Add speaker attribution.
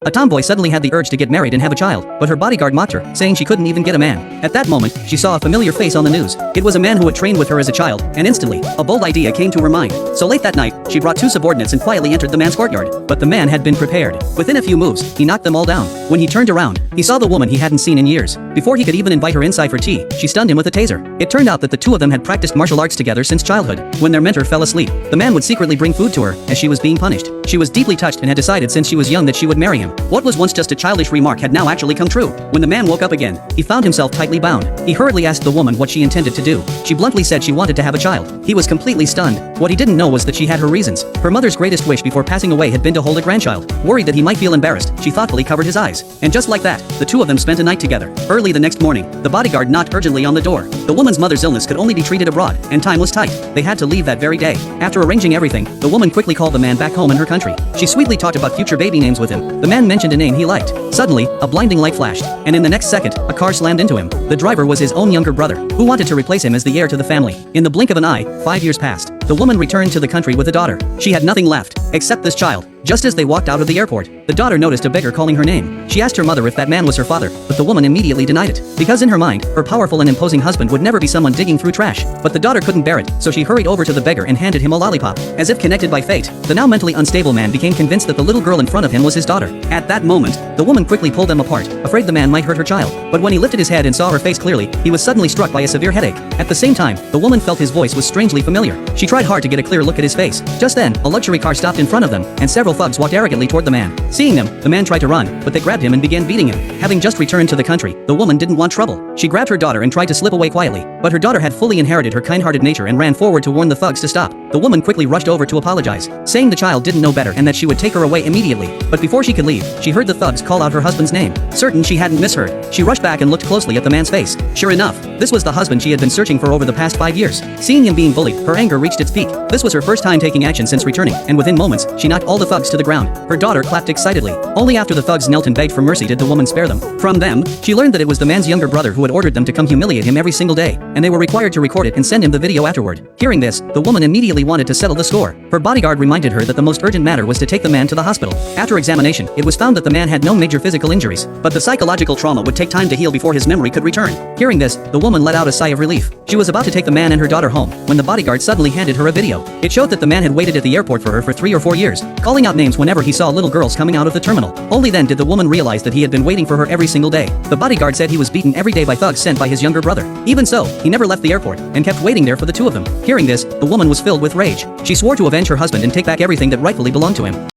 Speaker 1: A tomboy suddenly had the urge to get married and have a child, but her bodyguard mocked her, saying she couldn't even get a man. At that moment, she saw a familiar face on the news. It was a man who had trained with her as a child, and instantly, a bold idea came to her mind. So late that night, she brought two subordinates and quietly entered the man's courtyard. But the man had been prepared. Within a few moves, he knocked them all down. When he turned around, he saw the woman he hadn't seen in years. Before he could even invite her inside for tea, she stunned him with a taser. It turned out that the two of them had practiced martial arts together since childhood. When their mentor fell asleep, the man would secretly bring food to her as she was being punished. She was deeply touched and had decided since she was young that she would marry him. What was once just a childish remark had now actually come true. When the man woke up again, he found himself tightly bound. He hurriedly asked the woman what she intended to do. She bluntly said she wanted to have a child. He was completely stunned. What he didn't know was that she had her reasons. Her mother's greatest wish before passing away had been to hold a grandchild. Worried that he might feel embarrassed, she thoughtfully covered his eyes. And just like that, the two of them spent a night together. Early the next morning, the bodyguard knocked urgently on the door. The woman's mother's illness could only be treated abroad, and time was tight. They had to leave that very day. After arranging everything, the woman quickly called the man back home in her country. She sweetly talked about future baby names with him. The man mentioned a name he liked. Suddenly, a blinding light flashed, and in the next second, a car slammed into him. The driver was his own younger brother, who wanted to replace him as the heir to the family. In the blink of an eye, 5 years passed. The woman returned to the country with a daughter. She had nothing left, except this child. Just as they walked out of the airport, the daughter noticed a beggar calling her name. She asked her mother if that man was her father, but the woman immediately denied it. Because in her mind, her powerful and imposing husband would never be someone digging through trash. But the daughter couldn't bear it, so she hurried over to the beggar and handed him a lollipop. As if connected by fate, the now mentally unstable man became convinced that the little girl in front of him was his daughter. At that moment, the woman quickly pulled them apart, afraid the man might hurt her child. But when he lifted his head and saw her face clearly, he was suddenly struck by a severe headache. At the same time, the woman felt his voice was strangely familiar. She tried hard to get a clear look at his face. Just then, a luxury car stopped in front of them, and several thugs walked arrogantly toward the man. Seeing them, the man tried to run, but they grabbed him and began beating him. Having just returned to the country, the woman didn't want trouble. She grabbed her daughter and tried to slip away quietly, but her daughter had fully inherited her kind-hearted nature and ran forward to warn the thugs to stop. The woman quickly rushed over to apologize, saying the child didn't know better and that she would take her away immediately. But before she could leave, she heard the thugs call out her husband's name. Certain she hadn't misheard, she rushed back and looked closely at the man's face. Sure enough, this was the husband she had been searching for over the past 5 years. Seeing him being bullied, her anger reached its peak. This was her first time taking action since returning, and within moments, she knocked all the thugs to the ground. Her daughter clapped excitedly. Only after the thugs knelt and begged for mercy did the woman spare them. From them, she learned that it was the man's younger brother who had ordered them to come humiliate him every single day, and they were required to record it and send him the video afterward. Hearing this, the woman immediately wanted to settle the score. Her bodyguard reminded her that the most urgent matter was to take the man to the hospital. After examination, it was found that the man had no major physical injuries, but the psychological trauma would take time to heal before his memory could return. Hearing this, the woman let out a sigh of relief. She was about to take the man and her daughter home, when the bodyguard suddenly handed her a video. It showed that the man had waited at the airport for her for 3 or 4 years, calling out names whenever he saw little girls coming out of the terminal. Only then did the woman realize that he had been waiting for her every single day. The bodyguard said he was beaten every day by thugs sent by his younger brother. Even so, he never left the airport, and kept waiting there for the two of them. Hearing this, the woman was filled with rage. She swore to avenge her husband and take back everything that rightfully belonged to him.